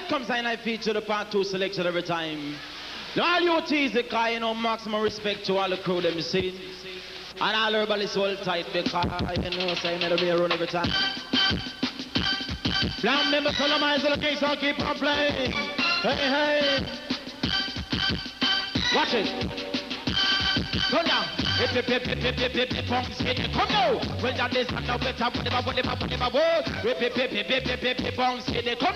it comes and I feature the part 2 selection every time. Now all you tease the guy, you know, maximum respect to all the crew them you see. And all everybody so tight because you know say me the run every time. Now remember Solomon location, keep on playing. Hey, hey. Watch it. Come down. Come now. Well, that is not better. Come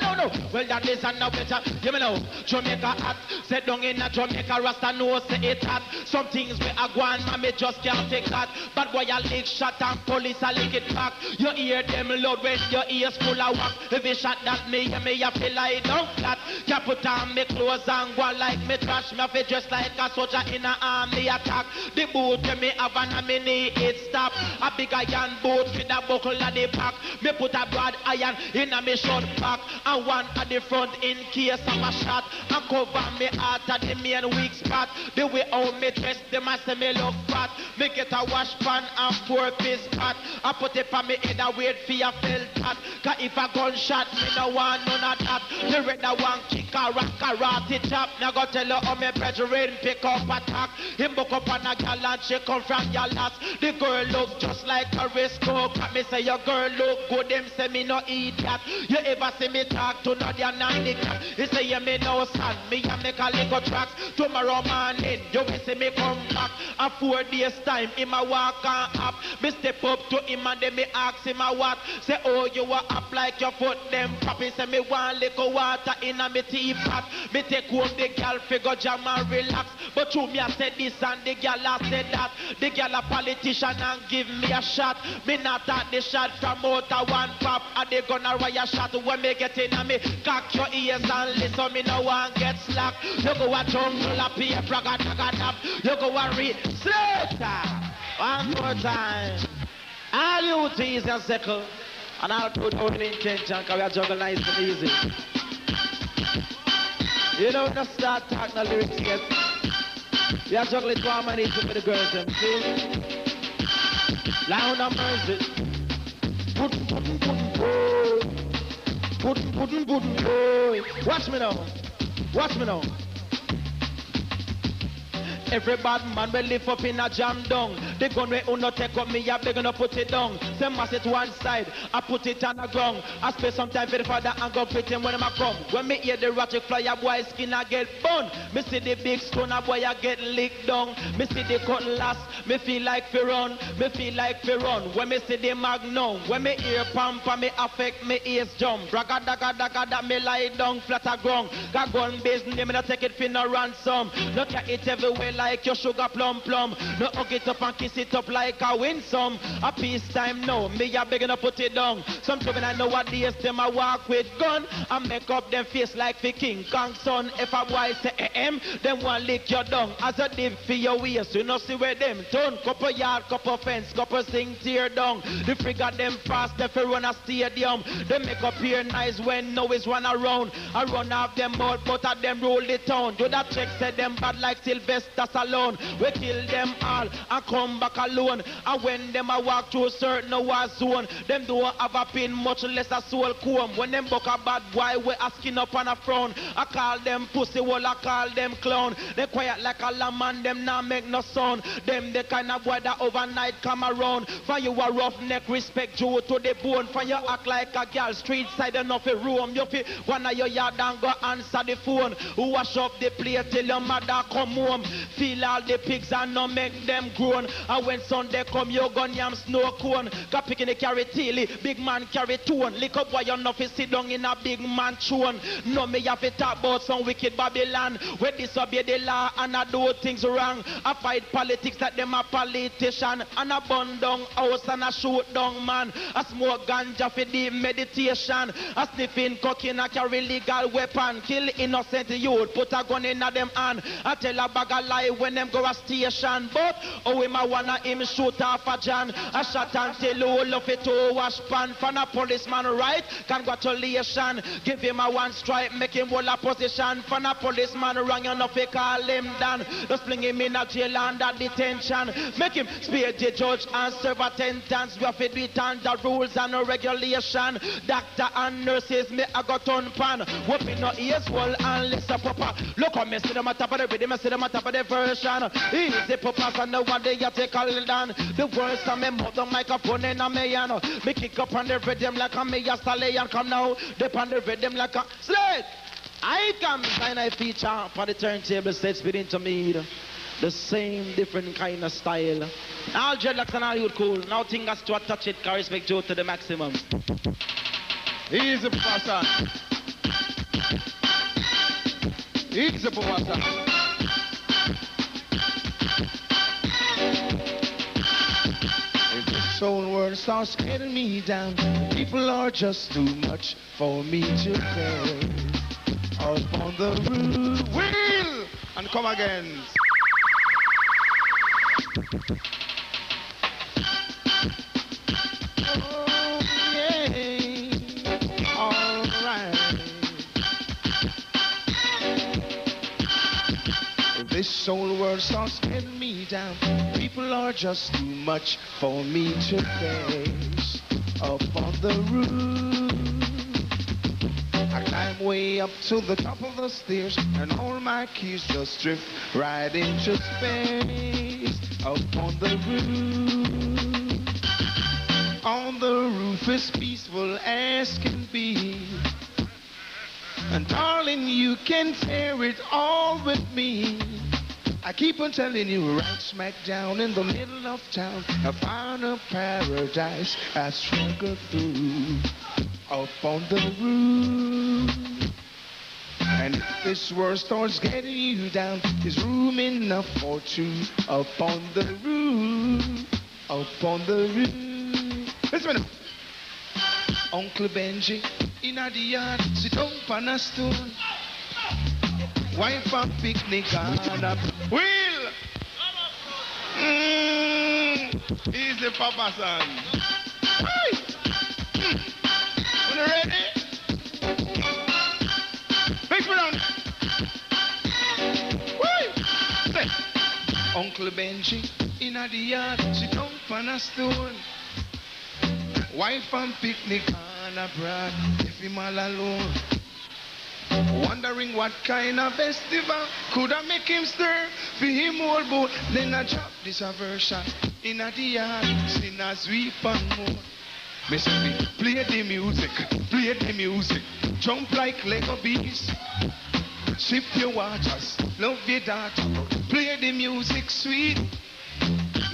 now, no. Well, that is not better. Give me now. Jamaica hot. Set down in a Jamaica Rasta no say it hot. Some things we are going, mommy just can't take that. But boy, I lick shot and police I lick it back. You hear them loud when your ears full of wax. If you shot that me, I feel like down flat. Can't put on me clothes and go like me trash. Me feel just like a soldier in an army attack. The boot me have an mini it stop. A big iron boot with a buckle at the back. Me put a broad iron in a me short back. And one at the front in case of a shot. And cover me heart at the main weak spot. The way how me dress them I say me look fat. Me get a wash pan and 4-piece pot. I put it on me head and wait for your felt hat. Cause if a gunshot me no want none of that. The red one kick a rock karate chop. Now go tell her how me brethren pick up attack. Him book up on a gal and she come from your last. The girl look just like a Risco. Me say your girl look good. Them say me no eat that. You ever see me talk to Nadia 90 cat? He say you me no son. Me a make a little tracks. Tomorrow morning you will see me come back. And 4 days time him a walk on up. Me step up to him and then me ask him a what. Say oh you a up like your foot them pop. He say me want little water in a me teapot. Me take home the girl figure jam and relax. But to me I said this and the girl I said that. The girl a politician and give me a shot. Me not at the shot from out a one pop. And they gonna wire shot when me get in and me cock your ears and listen. Me no one get slack. You go a jungle a pay praga daga dab. You go a read slater. One more time. All you tease and circle. And I'll put out the intention because we are juggle nice and easy. You don't just start talking the lyrics yet. We are juggling to harmony for the girls them, see? Loud and mercy. Puddin', watch me now. Watch me now. Every bad man will live up in a jam down. The gun we uno take up me, I beg to put it down. Say mass it one side, I put it on the ground. I spend some time for the father and go quit him when I come. When me hear the ratchet fly, a boy skin I get burned. Me see the big stone, a boy I get licked down. Me see the cutlass, me feel like fi run. Me feel like fi run. When me see the magnum, when me hear pampa, me affect me ears jump. Raga daga daga da me lie down flat a ground. Got gun business, me not take it for no ransom. Look at it everywhere like your sugar plum plum. No hug it up and kiss it up like a winsome. A peacetime now, me a begging to put it down. Some children I know what days them I walk with gun and make up them face like the King Kong son. If a boy say them want lick your dung. As a dip for your waist, you know see where them turn. Couple yard, couple fence, couple sing tear down. The frigate them fast, they run a stadium. They make up here nice when no is run around. I run off them out, but of them rule the town. Do that check said them bad like Sylvester alone. We kill them all and come back alone. And when them a walk through certain war zone, them don't have a pin, much less a soul comb. When them buck a bad boy, we a skin up on a frown. I call them pussy, well I call them clown. They quiet like a lamb and them not make no sound. Them the kind of boy that overnight come around. For you a roughneck, respect you to the bone. For you act like a girl, street side enough a room. You feel one of your yard and go answer the phone. Wash up the plate till your mother come home. Feel all the pigs and no make them grown. And when Sunday come, you gun yam snow cone. Got picking the carry tilly, big man carry tone. Lick up boy, you know fi sit down in a big man throne. No me have to talk about some wicked Babylon where disobey the law and I do things wrong. I fight politics like them a politician. And I burn down house and I shoot down man. I smoke ganja for the meditation. I sniffing cocaine and carry legal weapon. Kill innocent youth, put a gun in them hand. I tell a bag of lie boy when them go a station. But oh, him a wanna him shoot off a John. A shot and tell who love it to wash pan. From a policeman, right? Congratulations. Give him a one strike, make him hold a position. From a policeman, wrong you know fi call him down. Just bring him in a jail under detention. Make him spear the judge and serve attendance. We have to do it under rules and regulation. Doctor and nurses, me I got on pan. Whooping no ears wall and listen papa. Look how me see them at top of the rhythm, me see them at top of the version. Easy papas and no one they get take all down. The words of me mouth the microphone in a me and me kick up on the rhythm like a me a stallion. Come now, dip on the rhythm like a sled. I come sign I feature for the turntable sets within to me. The same different kind of style. All dreadlocks and all you cool. Now thing has to touch it, can respect Joe to the maximum. Easy person. Easy person. If this whole world starts getting me down, people are just too much for me to bear. Up on the roof, wheel and come again. Oh, yeah. All right. If this whole world starts getting me down, people are just too much for me to face. Up on the roof, I climb way up to the top of the stairs, and all my keys just drift right into space. Up on the roof, on the roof is peaceful as can be. And darling, you can tear it all with me. I keep on telling you, right smack down in the middle of town, I found a paradise I struggled through. Up on the roof, and if this world starts getting you down, there's room enough for two. Up on the roof, up on the roof. Listen. Uncle Benji in the yard, sit down on a stool. Wife and picnic on a wheel. Easy, Papa son. Hey. When you're ready, fix me down. Say, Uncle Benji in the yard, sit down on a stool. Wife and picnic on a brag, if him all alone. Wondering what kind of festival could I make him stir for him all boat. Then I drop this aversion in a the yard, sing a sweep and more. Me say me, play the music, jump like Lego bees. Sip your waters, love your daughter, play the music sweet.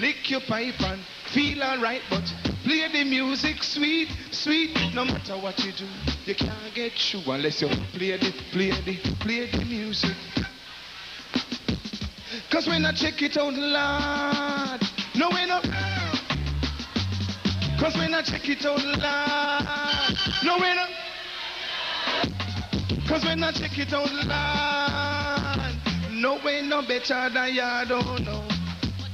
Lick your pipe and feel alright, but play the music sweet, sweet. No matter what you do, you can't get through unless you play the music. Cause when I check it out, Lord, no way no. Cause when I check it out, Lord, no way no. Cause when I check it out, Lord, no way no better than you don't know.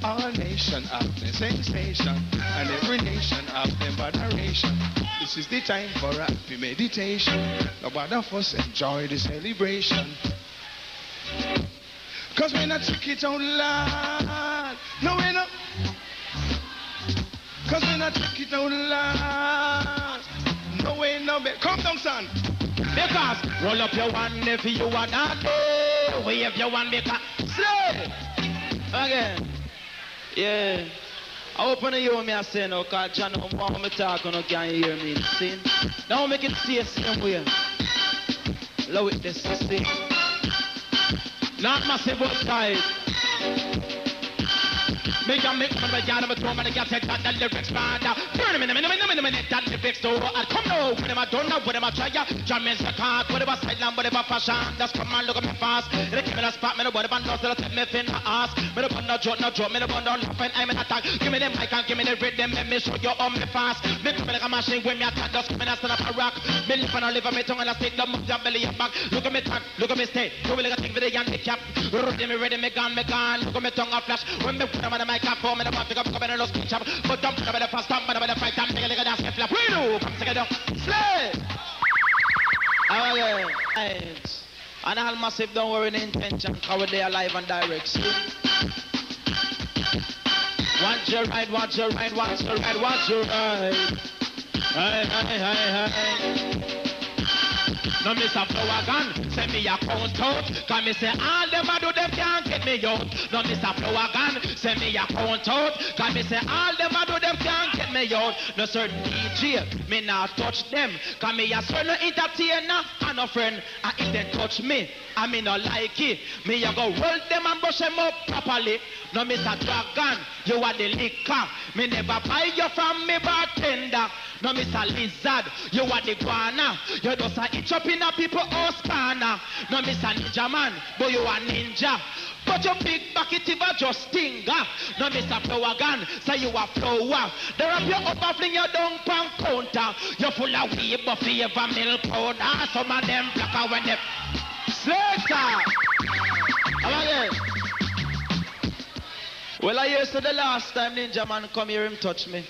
All nation have the sensation, and every nation have them moderation. This is the time for happy meditation. Nobody of us enjoy the celebration. Cause when I check it out loud, no way no. Cause when I check it out loud, no way no better. Come down, son. Because roll up your one if you want to. Wave your one because slow. Again. Yeah. I open the you me I say no, cause John want me talk and no can't hear me. See? Now make it stay same way. Low it this, see? Not massive but tight. Me and me woman, my yard, I'm a throw, man, I can't take that lyrics, man. Burn a minute, that lyrics, though. I come now, whatever I don't know, whatever I try, jam is the card, whatever sideline, whatever fashion. That's come on, look at me fast. They give me a spot, me no whatever knows that I take me fin my ass. Me no no joke, me no no laugh, and I'm in attack. Give me the mic and give me the rhythm, let me show you on me fast. Me come like a machine when me attack, just come and stand up a rock. Me live and I live on me tongue and I stick them up your belly and back. Look at me talk, look at me stay. Do me like a thing for the handicap. Ready, me gone. Look at me tongue a flash. When me put them on the microphone, me the want to come and lose pitch up. But dump them by the fast, dump them by the fight, I'm taking a dance, get flap. We do, come together, slay. Oh yeah, and all massive, don't worry the intention, how they alive and direct. Watch your ride, watch your ride, watch your ride, watch your ride. Hey. No miss a flower gun, send me a count out. Cause me say all them a do them can't get me out. No miss a flower gun, send me a count out. Cause me say all them a do them can't get me out. No certain DJ, me not touch them. Cause me a certain entertainer and no friend. And if they touch me, I me no like it. Me a go roll them and brush them up properly. No miss a dragon, you are the liquor. Me never buy you from me bartender. No miss a lizard, you are the guana. You just a itch up in a people house corner. No miss a ninja man, but you a ninja. But your big bucket if a just stinger. No miss a flower gun, say you a flower. There up your upper fling your down pan counter. You full of weed, but favor milk powder. Some of them blacker when they Slater. Well, I used to the last time Ninja Man come here and touch me.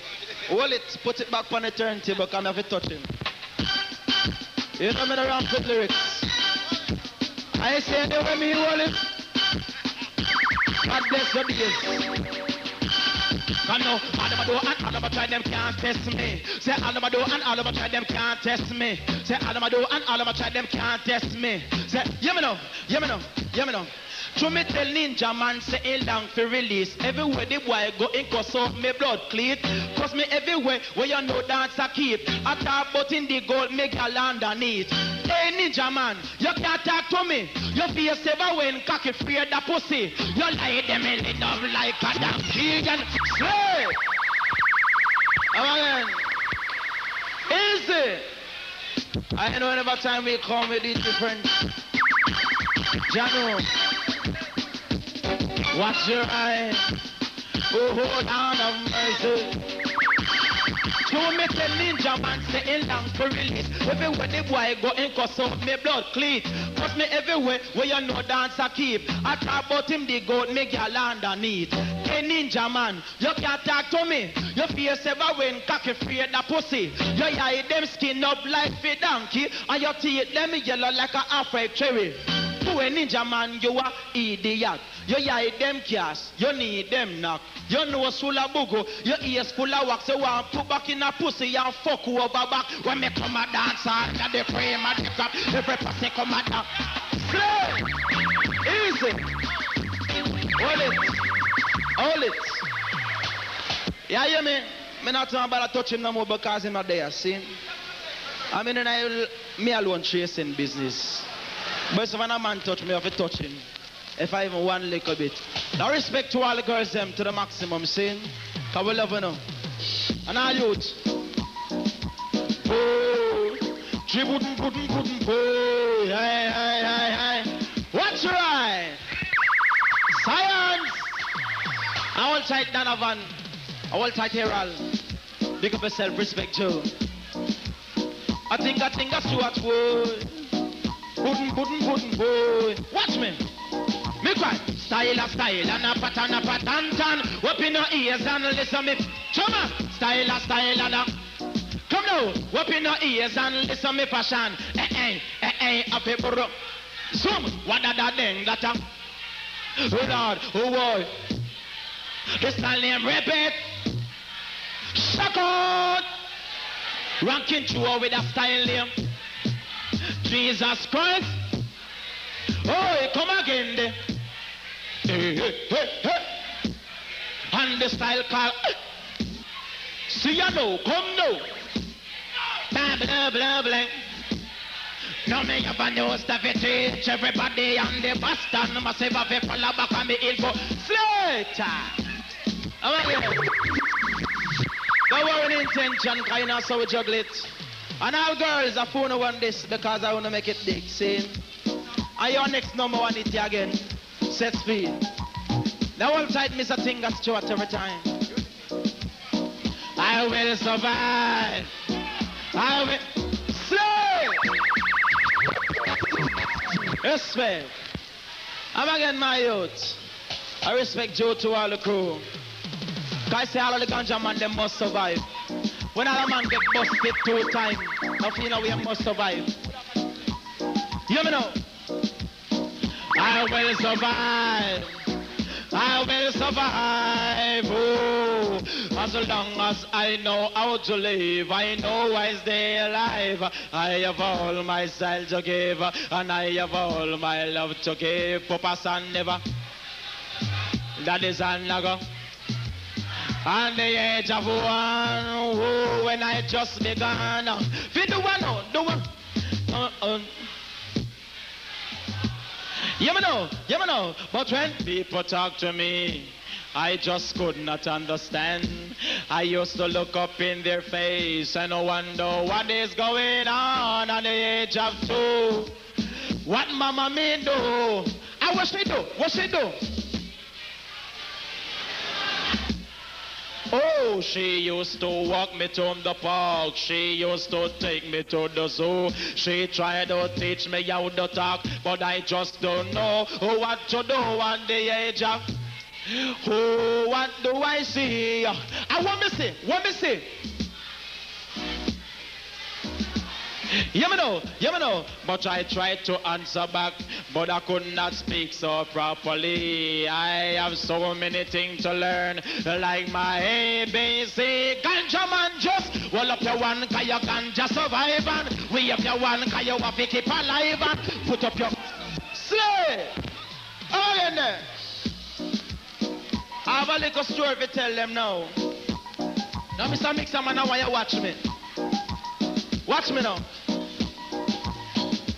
Hold it, put it back on the turntable, come have to touch him. You know me the ramp with lyrics. I say anyway me hold it. God bless your days. I know all of my do and all of my try them can't test me. Say all of my do and all of my try them can't test me. Say all of my do and all of my try them can't test me. Say, you me know. So me tell Ninja Man say he long for release. Everywhere the boy go in cause out me blood cleat. Cause me everywhere where you know dance a keep. I talk about in the gold me gal underneath. Hey Ninja Man, you can't talk to me. Your face ever when cocky fear the pussy. You lie them in it up like a damn vegan. Say! Easy! I know whenever time we come with these different Jano. Watch your eye. Oh, hold on of mercy. So me tell Ninja Man say he long for release. Everywhere the boy go in cause out me blood clean. Cause me everywhere where you know dance a keep. I talk about him the goat me gal underneath. Hey Ninja Man, you can't talk to me. Your face ever when cocky fear the pussy. Your eye them skin up like a donkey. And your teeth them yellow like a half-ripe cherry. To a Ninja Man, you are idiot. Your eye them cast, you need them knock. Your nose full of bugo, your ears full of wax. You want put back in a pussy and fuck you over back. When me come a dance on the frame and the crap, every pussy come a dance. Slay! Easy! Hold it! Yeah, you me? Me not talking about touch him no more because he's not there, see? I mean, me alone chasing business. But if a man touch me, I have to touch him. If I even one little bit. Now respect to all the girls them to the maximum, see? Because we love you now. And all youth. Oh, boy. Hey. What's right? Science! I will tight Donovan. I will tight Herald. Big up yourself, respect too. I think I Stuart boy. Pudding, boy. Watch me. Me cry. Style and a pattern. Open your ears and listen me. Chuma. Style and a. Come now. Open your ears and listen me fashion. A paper. Zoom. What that thing that a. Oh Lord, oh boy. The style name repeat. Shock out. Ranking through with a style name. Jesus Christ. Oh, come again there. Hey. And the style called. See ya know, come now. Blah. No me have a new stuff to teach everybody on the Boston. Must have a follow back on the info. Slater. I'm again. Don't worry the intention, because you know so we juggle it. And all girls are phone on this because I want to make it big, see? And your next number one hit again. Set speed. Now hold tight, Mr. Tinga Stewart every time. I will survive. I will... Slow! Respect. I'm again my youth. I respect you to all the crew. Cause I say all of the ganja man, they must survive. When all a man get busted 2 times, now you know we must survive. You me know? I will survive. I will survive. Oh, as long as I know how to live, I know I stay alive. I have all my style to give, and I have all my love to give. Papa son never. That is another. On the age of 1, oh, when I just began. Fit the one, oh, the one. You know, but when people talk to me, I just could not understand. I used to look up in their face and wonder what is going on the age of 2. What mama me do? And what she do? What she do? Oh, she used to walk me to the park. She used to take me to the zoo. She tried to teach me how to talk, but I just don't know what to do at the age of... Oh, what do I see? I want me see. You know, but I tried to answer back, but I could not speak so properly. I have so many things to learn, like my ABC. Ganja man just roll up your one, cause you ganja survive, and we up your one, cause you have to keep alive, and put up your... Slay! Oh, in there. I have a little story to tell them now. Now, Mr. Mixer man, I want you watch me. Watch me now.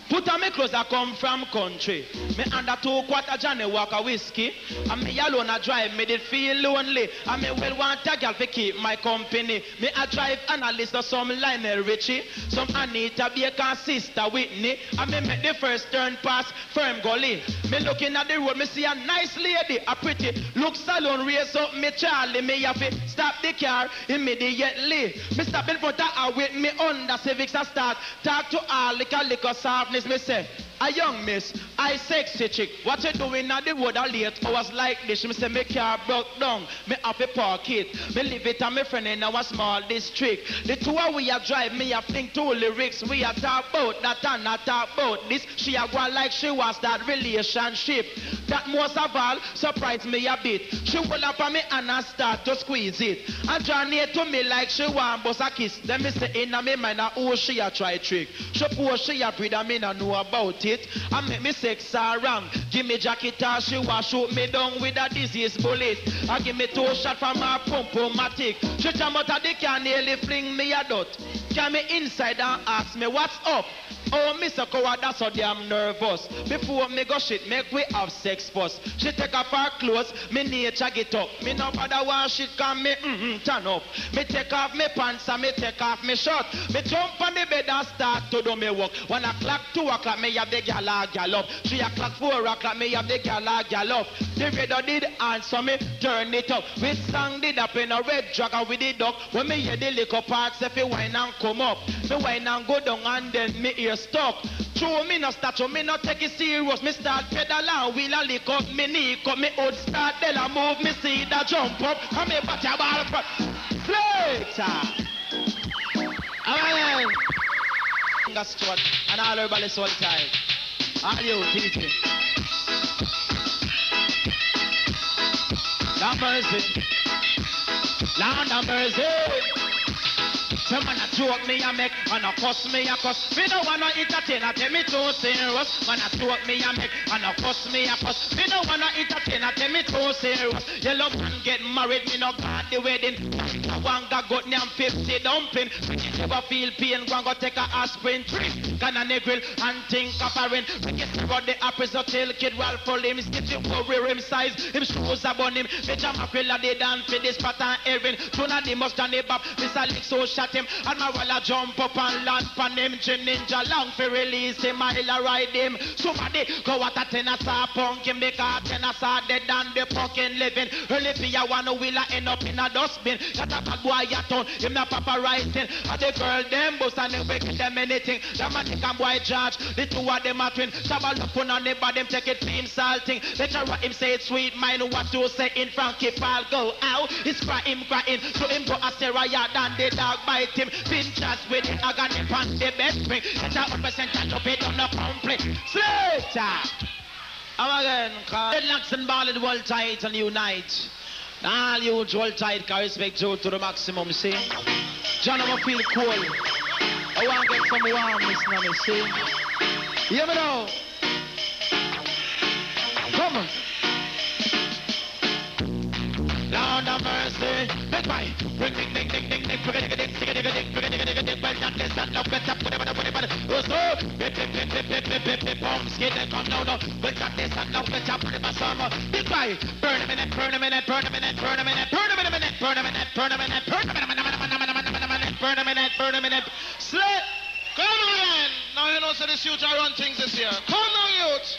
Put on me clothes, I come from country. Me under 2 quarter Johnny Walker whiskey. And me alone I drive, me did feel lonely. And me well want a girl to keep my company. Me I drive analyst of some Lionel Richie, some Anita Baker, sister Whitney. And me make the first turn past Firm Gully. Me looking at the road, me see a nice lady, a pretty look salon, raise up me Charlie. Me have to stop the car immediately. Me stop in front of her with me under Civics and start talk to her liquor softness. Me say, a young miss, I sexy chick, what you doing at the road a late hours like this? Me say, me car broke down, me have to park it. Me leave it and me friend in our small district. The 2 of we a drive, me a think 2 lyrics. We a talk about that and not talk about this. She a go like she was that relationship. That most of all surprised me a bit. She hold up on me and I start to squeeze it. And draw near to me like she want bust a kiss. Then me say in a me mind oh she a try trick. She poor she a breed and me not know about it. And make me sex her wrong. Give me jacket or she want shoot me down with a disease bullet. And give me 2 shots from her pump-o-matic. She jam out of the can nearly fling me a dot. Can me inside and ask me what's up? Oh, Mr. Coward, that's so damn nervous. Before me go shit, make we have sex first. She take off her clothes, me nature get up. Me no bother want shit, can me turn up. Me take off me pants and me take off me shirt. Me jump on the bed and start to do me work. 1 o'clock, 2 o'clock, me have the gal a gallop. 3 o'clock, 4 o'clock, me have the gal a gallop. The radio did answer me, turn it up. We sang did up in a red dragon with the duck. When me hear the liquor parts, if you wine and come up. Me wine and go down and then me ear stuck. True, me no start, me no take it serious. Me start pedal and wheel and lick up. Me knee up, me hood start, then I move, me see that jump up. Come here, but your ball front. Later. Alright. Stewart and all everybody so tired. All you, teach me. Lord mercy. Lord have mercy. Some man a joke me a make, and a cuss me a cuss. Me no wanna entertain, I tell me too serious. Man a joke me a make, and a cuss me a cuss. Me no wanna entertain, I tell me too serious. Yellow man get married, me no got the wedding. One got name 50 dumpling. When you never feel pain, go and go take a aspirin. Can a grill and think of a ring. We get about the apples, so tell kid Ralph for him. Skip him for rim size, him shoes upon him. Me jam a grill they done for this pattern Erin. Tuna the must and the bab, Mr. Lick so shot him. And my walla jump up and land pan him. Jim Ninja long for release him, I ride him. Somebody go out a tennis or punk him. Because tennis are dead and the fucking living. Early for ya one will end up in a dustbin. Got a bad boy ya town, him na papa writing. And the girl them bust and they wicked them anything. The man think I'm boy judge, the two of them are twin. Shabba look on the body, them take it clean salting. Lecture what him say it sweet, mind what to say in Frankie Fall go out. It's crying, so him go a Sarah yard and the dog bite him. Pinchers with it, I got him on the best spring. It's a 100% touch up it on the pamphlet. Slater! I'm again, Dreadlocks and Ball in the world tight and unite. All you world tight can respect you to the maximum, see? John, I'm feel cool. I want to get some warmness now, me see? Hear me now? Come on. Lord have mercy, make my ring ding ding ding ding ding ding ding ding ding ding well not this and no better put it so pip bombs get it come down well not this and no better put it summer big boy burn a minute burn a minute burn a minute burn a minute burn a minute burn a minute burn a minute burn a minute burn a minute burn a minute slip come on now you know so this youth run things this year come on youth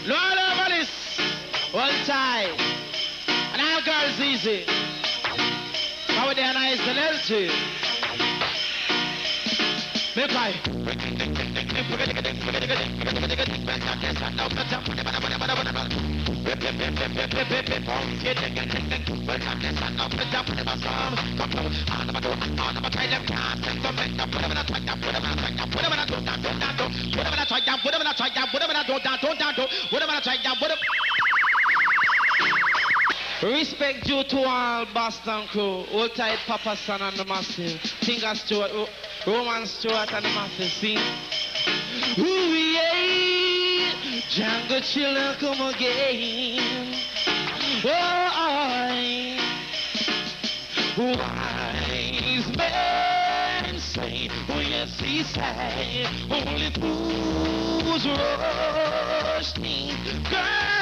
Lord over this one time. And our girls easy. How they nice and healthy. Make I. Respect due to all Boston crew, Old Tight Papa San and the Massive, Tinker Stewart, Roman Stewart and the Massive, see? Ooh yeah, Django Chiller come again. Oh, wise men say, oh yes he say, only fools rush me, girl.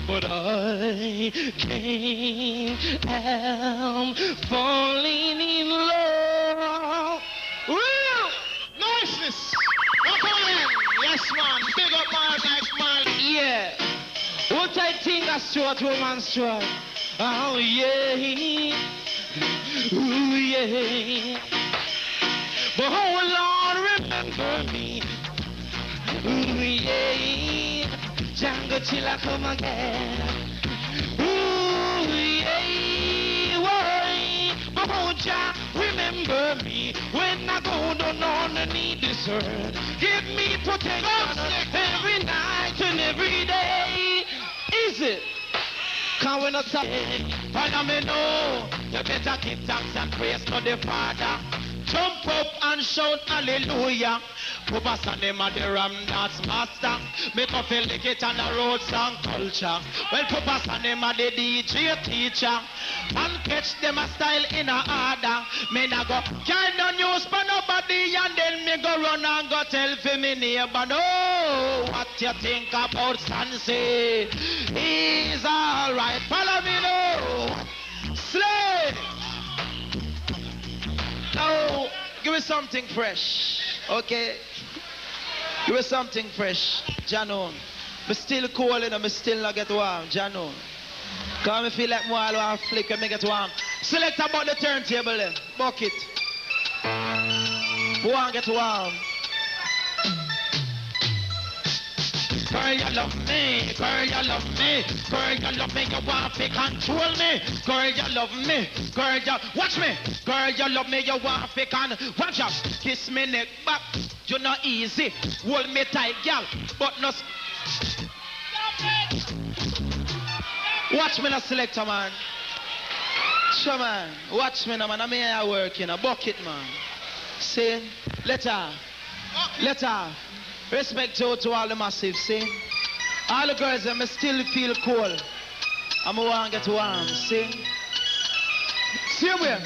But I am falling in love. Real niceness. Yes, man. Big up my like man. Yeah. What I think a Stuart, Roman Stuart. Oh, yeah. Ooh, yeah. But oh, Lord, remember me. Ooh, yeah. Django Chiller come again. Ooh, yeah, why? But won't ya remember me when I go down underneath this earth? Give me protection every night and every day. Is it? Can we not stop? Follow me now. You better give thanks and praise to the Father. Jump up and shout hallelujah. Papa Sunday man the Ram dance master. Make up feel like it on the road song culture. Well Papa Sunday man the DJ teacher. And catch them a style in a order. Me na go carry no news for nobody. And then me go run and go tell for me neighbor. No, what you think about Sansey? He's alright. Follow me now. Slay. Now, give me something fresh, okay? Give me something fresh, Janon. Me still cold, me still not get warm, Janon. Cause me feel like more I want to flick and me get warm. Select about the turntable then, bucket. Who want get warm? Girl, you love me, girl, you love me, girl, you love me, you want to control me, girl, you love me, girl, you, watch me, girl, you love me, you want to watch out, kiss me neck back, you not easy, hold me tight, girl, but no, watch me not selector, man, Sure, man. Watch me now, man. I'm here working. A bucket, man. See? Let her. Let her. Respect to all the massive, see? All the girls, them still feel cold. I'm going to get warm, see? See where?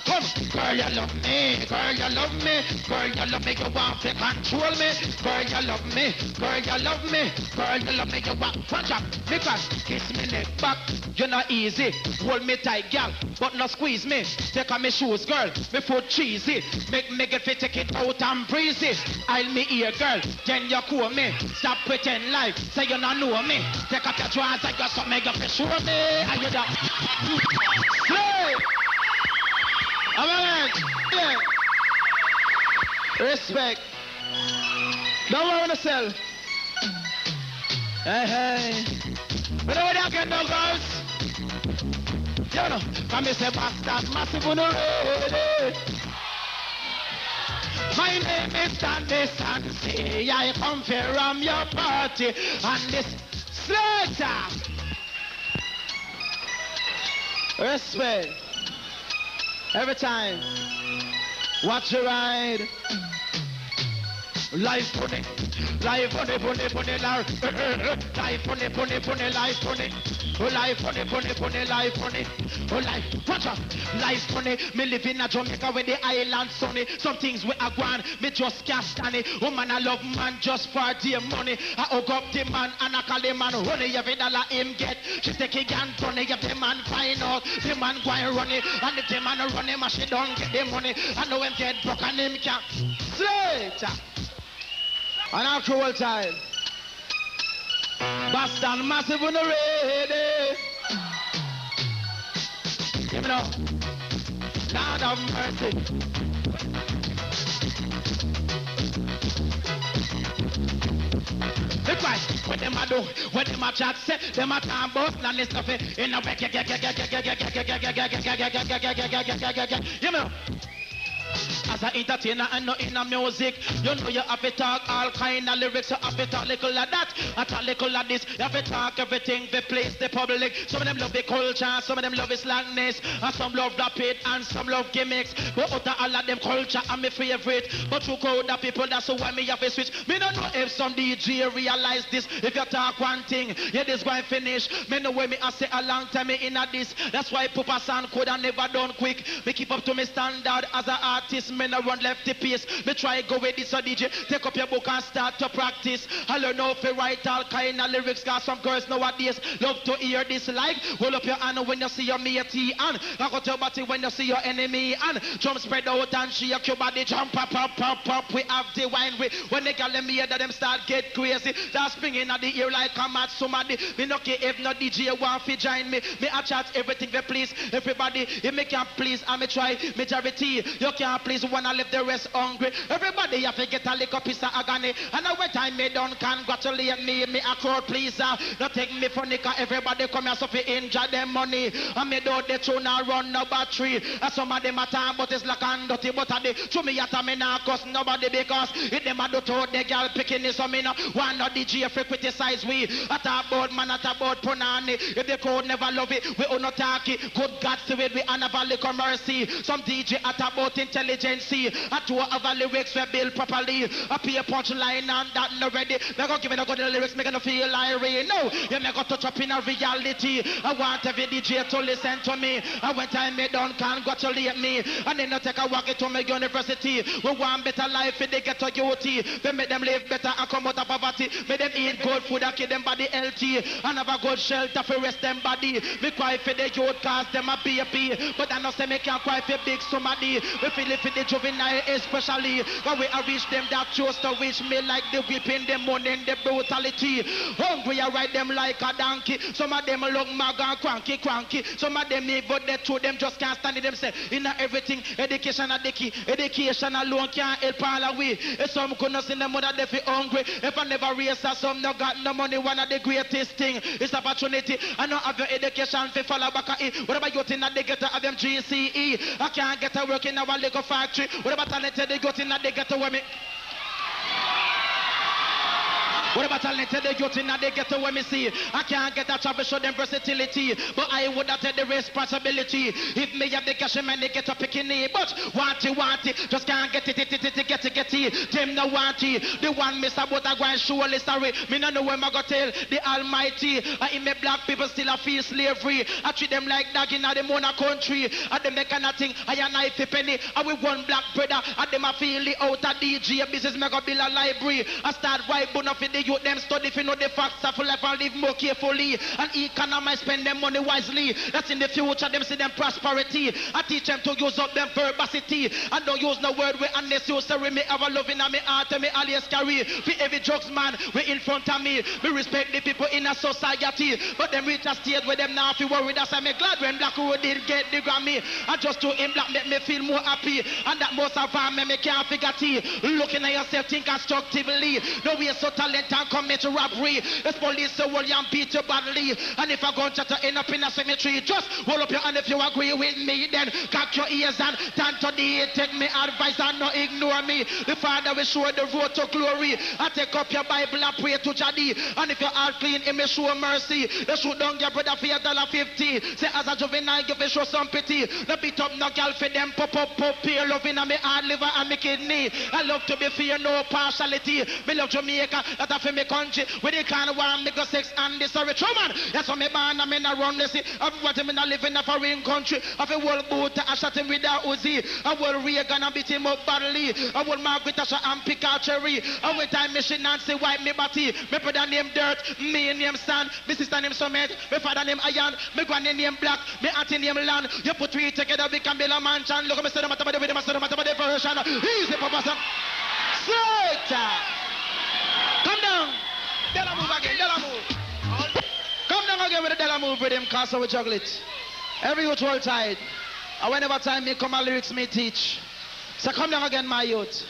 Come, girl, you love me, girl, you love me, girl, you love me, you want to control me, girl, you love me, girl, you love me, girl, you love me, you want to punch up, because kiss me neck back, you're not easy, hold me tight, girl, but not squeeze me, take off my shoes, girl, me foot cheesy, make me get fit, take it out and breezy, I'll me ear, girl, then you cool me, stop pretend like, say you not know me, take off your drawers, I got something, you show me, and you don't, slay! Alright, yeah. Respect. Don't worry yourself. Hey, hey. But know what you get now, girls? You know, come and say bastard, massive on the road. My name is Dandy Sansi. I come from your party and this slaughter. Respect. Every time, watch your ride. Life funny, life funny, funny, funny, life funny, funny, funny, life funny. Oh, life funny, funny, funny, life funny. Oh, life, watch out. Life funny, me live in a Jamaica where the island sunny. Some things we are gone, me just can't stand it. Oh man, I love man just for the money. I hug up the man and I call the man honey. Every dollar him get, she take it and turn it. If the man find out, the man go and run it. And if the man run him, she don't get the money. I know him get broke and him can't. Straight. And after all time, Boston massive on the ready. Give me now. Lord of mercy. Look right, what them a do, what them a chat say, them a talk about none of stuff in a back. You know. As an entertainer and not in a music, you know you have to talk all kind of lyrics. You have to talk little of that, and talk little of this. You have to talk everything, the place, the public. Some of them love the culture, some of them love the slangness, and some love rapid, and some love gimmicks. But out of all of them, culture are my favorite. But you crowd the people, that's why me have to switch. Me don't know if some DJ realize this. If you talk one thing, yeah, this going finish. Me know where me I say a long time me in a this. That's why Papa San could have never done quick. Me keep up to me standard as an artist. Me no run left the pace. Me try go with this DJ. Take up your book and start to practice. I learn how to write all kind of lyrics. Cause some girls nowadays love to hear this like. Hold up your hand when you see your matey and lock out your body when you see your enemy and jump spread out and shake your body. Jump up, up, up, up. We have the wine with when they got them here that them start get crazy. That's springing at the ear like I'm at somebody. Me no care if no DJ want to join me. Me a chat everything they please. Everybody, if me can please, I me try majority. You can't please wanna leave the rest hungry. Everybody have to get a little piece of agony. And every time me done congratulate me a crowd pleaser. Not take me for nickel. Everybody come here so fi enjoy them money. And me do the tune and run no battery. And some of them a time but it's like and dirty. But a day to me at a me nah cuss nobody because if them a do to the girl picking this so me no one no DJ fi criticize we. At about man at about punani. If the crowd never love it we not talk it. Good God to it we never little mercy. Some DJ at about intelligence. I do have a lyrics we build properly. I pay a punch line and that no ready. They go give me the good lyrics, make no feel like rain. No, you make go touch up in a reality. I want every DJ to listen to me. And when time me done congratulate me. And then I take a walk to my university. We want better life if they get to UT. They make them live better and come out of poverty. Make them eat good food and keep them body healthy. And have a good shelter for rest them body. We cry for the youth cause them a baby. But I know say me can't cry for big somebody. We feel it for the juvenile especially. When we reach them that chose to reach me like the whipping, the money and the brutality. Hungry I ride them like a donkey. Some of them look mad and cranky. Some of them even they to them just can't stand it themselves. In everything, education are the key. Education alone can't help all away. If some couldn't see them mother they feel hungry. If I never raise us, some no got no money. One of the greatest thing is opportunity. I know have your education to follow back at it. What about you think that they get to have them GCE? I can't get to work in our little factory. What about talented they got in that they get to me? What about talented the youth in the ghetto when me see? I can't get a travel show them versatility, but I would have take the responsibility. If me have the cash man they get a picking it, but want it, just can't get it. Them no want it. The one Mr. Butter go and surely sorry. Me no know where I go tell the Almighty. I in me black people still a feel slavery. I treat them like dog in the Mona country. And them they cannot think I a knife a penny. I will one black brother. And them a feel the outer DJ business me go build a library. I start white bun for the youth them study if you know the facts of life and live more carefully. And economy spend them money wisely. That's in the future them see them prosperity. I teach them to use up them verbosity. And don't use no word with unnecessary. Me have a love in me heart and me always carry. For every drugs man we in front of me. We respect the people in a society. But them reach a stage where them now feel worried. That's why me glad when Black Road did get the Grammy. And just to him black make me feel more happy. And that most of them me can't figure it. Looking at yourself think constructively. No way so talent and commit robbery. This police so will and beat you badly. And if I go to end up in a cemetery, just hold up your hand if you agree with me. Then cock your ears and turn to the take me advice and not ignore me. The Father will show the road to glory. I take up your Bible and pray to Jadi. And if your heart clean, He may show mercy. You shoot down your brother for $1.50. Say as a juvenile, give you show some pity. No beat up no girl for them pop pay loving and me heart liver and me kidney. I love to be fair, no partiality. Me love Jamaica, that I me country. With the kind of war, me go sex and this sorry true man. That's why me born and me not run this. Everybody me not live in a foreign country. I feel world boot, I shot him with that Uzi. I will Reagan and beat him up badly. I will Margaret Thatcher and pick out cherry. I will time machine Nancy wipe me body. Me brother name Dirt, me name Sand, me sister name Summit, me father name Iron, me granny name Black, me auntie name Land. You put three together, we can build a mansion. Look at me, say them at the with them, say them at the version. Easy, Papa. Straight. Come down. Della move again, Della move. Come down again with the Della move with him, cause we juggle it. Every youth roll tide. And whenever time me come and lyrics me teach. So come down again, my youth.